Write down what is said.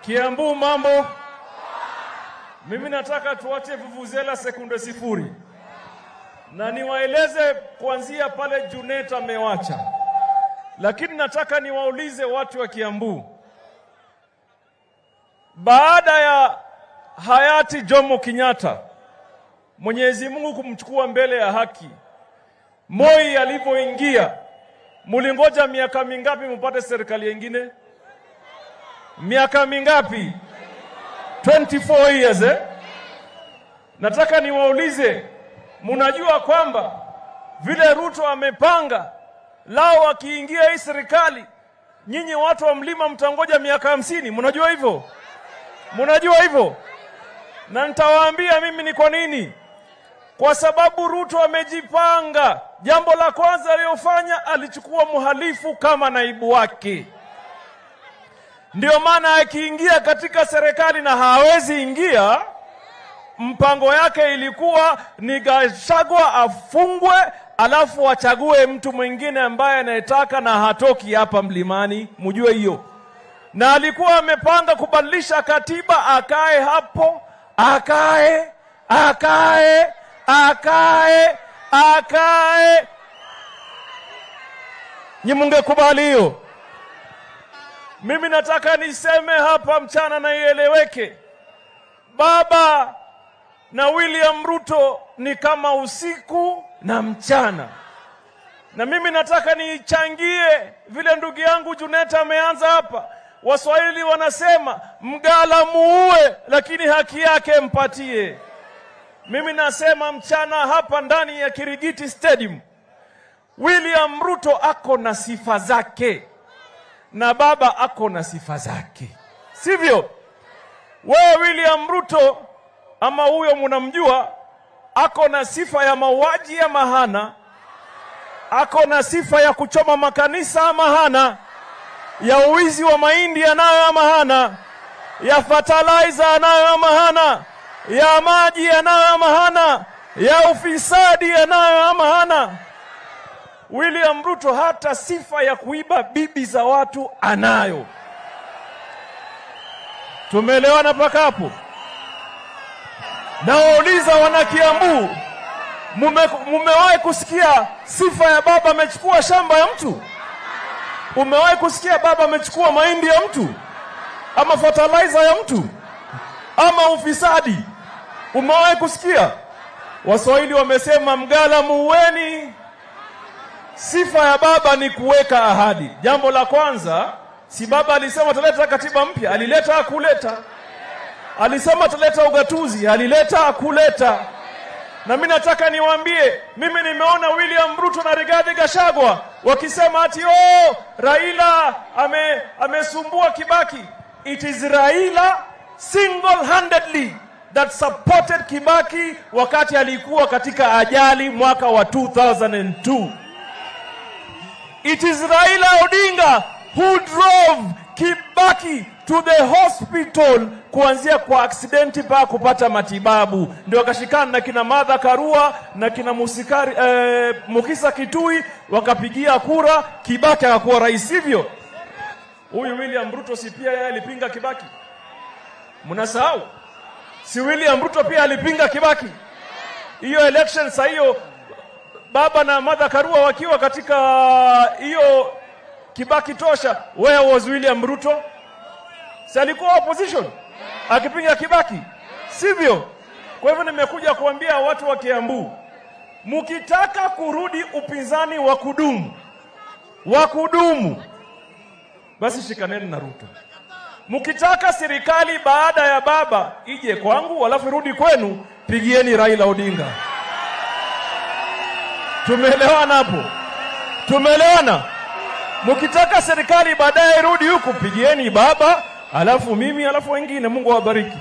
Kiambu mambo. Mimi nataka tuache vuvuzela sekunde sifuri. Na niwaeleze kuanzia pale Junet amewacha. Lakini nataka niwaulize watu wa Kiambu. Baada ya hayati Jomo Kenyatta, Mwenyezi Mungu kumchukua mbele ya haki, Moi alipoingia, mulingoja miaka mingapi mpate serikali nyingine? Miaka mingapi? 24 years Nataka niwaulize, mnajua kwamba vile Ruto amepanga lao akiingia hii serikali, nyinyi watu wa mlima mtangoja miaka 50? Mnajua hivyo? Mnajua hivyo? Na nitawaambia mimi ni kwa nini. Kwa sababu Ruto amejipanga. Jambo la kwanza aliyofanya, alichukua mhalifu kama naibu wake. Ndio maana akiingia katika serikali na hawezi ingia, mpango yake ilikuwa ni Gachagua afungwe, alafu achague mtu mwingine ambaye anayetaka na hatoki hapa mlimani, mjue hiyo. Na alikuwa amepanga kubadilisha katiba, akae hapo, akae. Nyi mungekubali hiyo? Mimi nataka niseme hapa mchana na ieleweke. Baba na William Ruto ni kama usiku na mchana. Na mimi nataka nichangie vile ndugu yangu Junet ameanza hapa. Waswahili wanasema mgala muue, lakini haki yake mpatie. Mimi nasema mchana hapa ndani ya Kirigiti Stadium, William Ruto ako na sifa zake na baba ako na sifa zake, sivyo? Wewe William Ruto ama huyo mnamjua, ako na sifa ya mauaji ama hana? Ako na sifa ya kuchoma makanisa ama hana? Ya uwizi wa mahindi anayo ama hana? Ya fertilizer anayo ama hana? Ya maji anayo ama hana? Ya ufisadi anayo ama hana? William Ruto hata sifa ya kuiba bibi za watu anayo. Tumeelewana mpaka hapo? Nauliza wana Kiambu, mumewahi kusikia sifa ya baba amechukua shamba ya mtu? Umewahi kusikia baba amechukua mahindi ya mtu? Ama fertilizer ya mtu? Ama ufisadi? Umewahi kusikia? Waswahili wamesema mgala muueni. Sifa ya baba ni kuweka ahadi. Jambo la kwanza, si baba alisema ataleta katiba mpya? Alileta akuleta? Alisema ataleta ugatuzi? Alileta akuleta? Na mimi nataka niwaambie, mimi nimeona William Ruto na Rigathi Gachagua wakisema ati Raila amesumbua Kibaki. It is Raila single-handedly that supported Kibaki wakati alikuwa katika ajali mwaka wa 2002. It is Raila Odinga who drove Kibaki to the hospital kuanzia kwa aksidenti mpaka kupata matibabu. Ndio wakashikana na kina Martha Karua na kina Mukisa Kitui, wakapigia kura, Kibaki akakuwa rais, hivyo. Huyu William Ruto si pia yeye alipinga Kibaki? Mnasahau? Si William Ruto pia alipinga Kibaki? Hiyo election saa hiyo baba na Martha Karua wakiwa katika hiyo Kibaki tosha, where was William Ruto? Si alikuwa opposition akipinga Kibaki, sivyo? Kwa hivyo nimekuja kuambia watu wa Kiambu, mkitaka kurudi upinzani wa kudumu, basi shikaneni na Ruto. Mkitaka serikali baada ya baba ije kwangu alafu rudi kwenu, pigieni Raila Odinga. Tumeelewana hapo? Tumeelewana? Mkitaka serikali baadaye rudi huku, pigieni baba, alafu mimi, alafu wengine. Mungu awabariki.